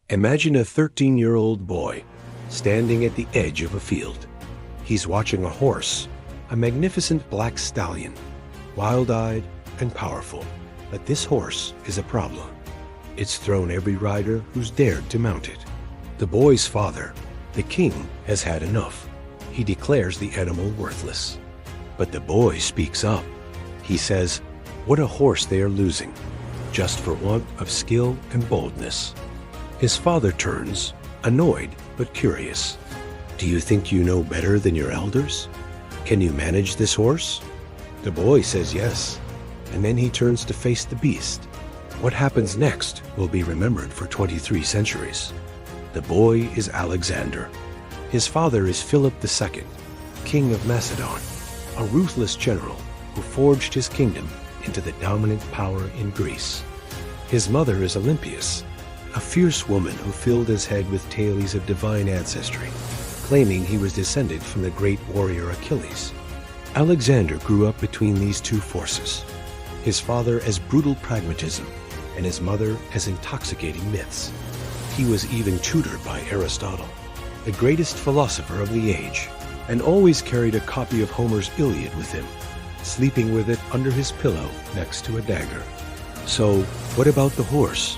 Imagine a 13-year-old boy standing at the edge of a field. He's watching a horse, a magnificent black stallion, wild-eyed and powerful. But this horse is a problem. It's thrown every rider who's dared to mount it. The boy's father, the king, has had enough. He declares the animal worthless. But the boy speaks up. He says, what a horse they are losing, just for want of skill and boldness. His father turns, annoyed but curious. Do you think you know better than your elders? Can you manage this horse? The boy says yes, and then he turns to face the beast. What happens next will be remembered for 23 centuries. The boy is Alexander. His father is Philip II, king of Macedon, a ruthless general who forged his kingdom into the dominant power in Greece. His mother is Olympias, a fierce woman who filled his head with tales of divine ancestry, claiming he was descended from the great warrior Achilles. Alexander grew up between these two forces, his father as brutal pragmatism and his mother as intoxicating myths. He was even tutored by Aristotle, the greatest philosopher of the age, and always carried a copy of Homer's Iliad with him, sleeping with it under his pillow next to a dagger. So, what about the horse?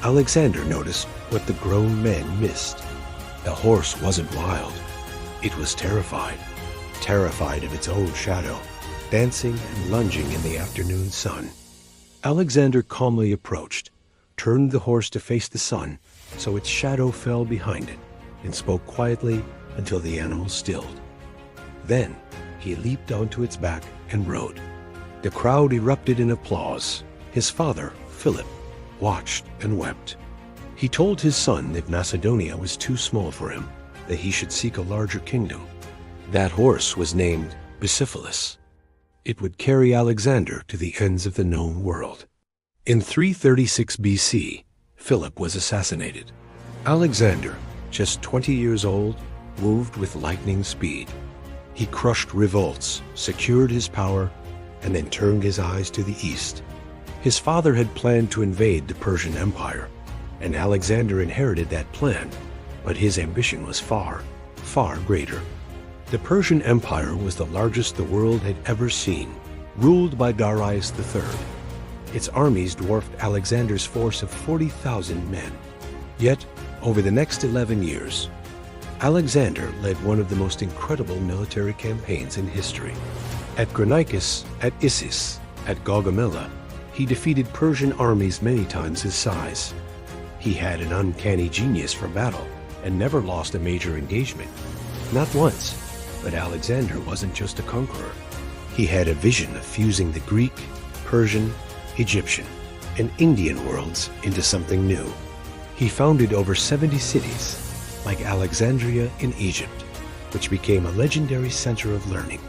Alexander noticed what the grown men missed. The horse wasn't wild. It was terrified of its own shadow, dancing and lunging in the afternoon sun. Alexander calmly approached, turned the horse to face the sun so its shadow fell behind it, and spoke quietly until the animal stilled. Then he leaped onto its back and rode. The crowd erupted in applause. His father, Philip, watched and wept. He told his son that Macedonia was too small for him, that he should seek a larger kingdom. That horse was named Bucephalus. It would carry Alexander to the ends of the known world. In 336 BC, Philip was assassinated. Alexander, just 20 years old, moved with lightning speed. He crushed revolts, secured his power, and then turned his eyes to the east. His father had planned to invade the Persian Empire, and Alexander inherited that plan, but his ambition was far, far greater. The Persian Empire was the largest the world had ever seen, ruled by Darius III. Its armies dwarfed Alexander's force of 40,000 men. Yet, over the next 11 years, Alexander led one of the most incredible military campaigns in history. At Granicus, at Issus, at Gaugamela, he defeated Persian armies many times his size. He had an uncanny genius for battle and never lost a major engagement. Not once, but Alexander wasn't just a conqueror. He had a vision of fusing the Greek, Persian, Egyptian, and Indian worlds into something new. He founded over 70 cities, like Alexandria in Egypt, which became a legendary center of learning.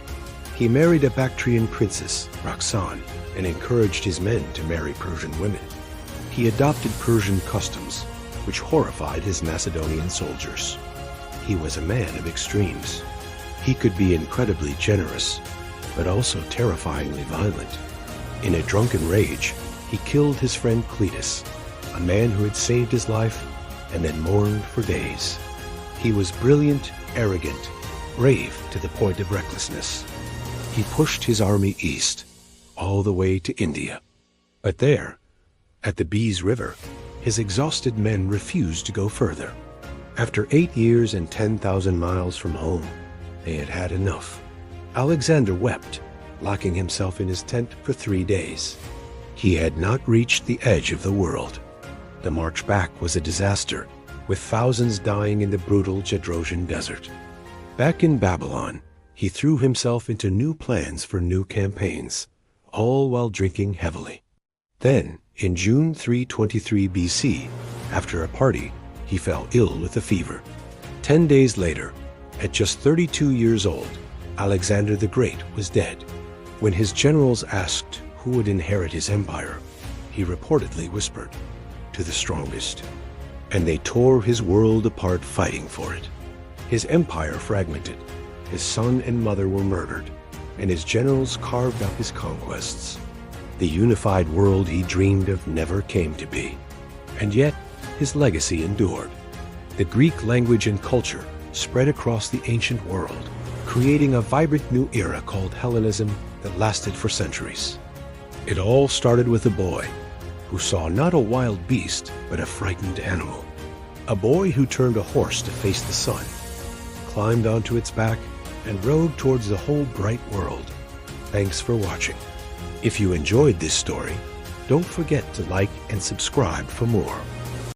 He married a Bactrian princess, Roxanne, and encouraged his men to marry Persian women. He adopted Persian customs, which horrified his Macedonian soldiers. He was a man of extremes. He could be incredibly generous, but also terrifyingly violent. In a drunken rage, he killed his friend Cletus, a man who had saved his life and then mourned for days. He was brilliant, arrogant, brave to the point of recklessness. He pushed his army east, all the way to India. But there, at the Beas River, his exhausted men refused to go further. After 8 years and 10,000 miles from home, they had had enough. Alexander wept, locking himself in his tent for 3 days. He had not reached the edge of the world. The march back was a disaster, with thousands dying in the brutal Gedrosian desert. Back in Babylon, he threw himself into new plans for new campaigns, all while drinking heavily. Then, in June 323 BC, after a party, he fell ill with a fever. 10 days later, at just 32 years old, Alexander the Great was dead. When his generals asked who would inherit his empire, he reportedly whispered, "To the strongest." And they tore his world apart fighting for it. His empire fragmented, his son and mother were murdered, and his generals carved up his conquests. The unified world he dreamed of never came to be. And yet, his legacy endured. The Greek language and culture spread across the ancient world, creating a vibrant new era called Hellenism that lasted for centuries. It all started with a boy who saw not a wild beast, but a frightened animal. A boy who turned a horse to face the sun, climbed onto its back, and rode towards the whole bright world. Thanks for watching. If you enjoyed this story, don't forget to like and subscribe for more.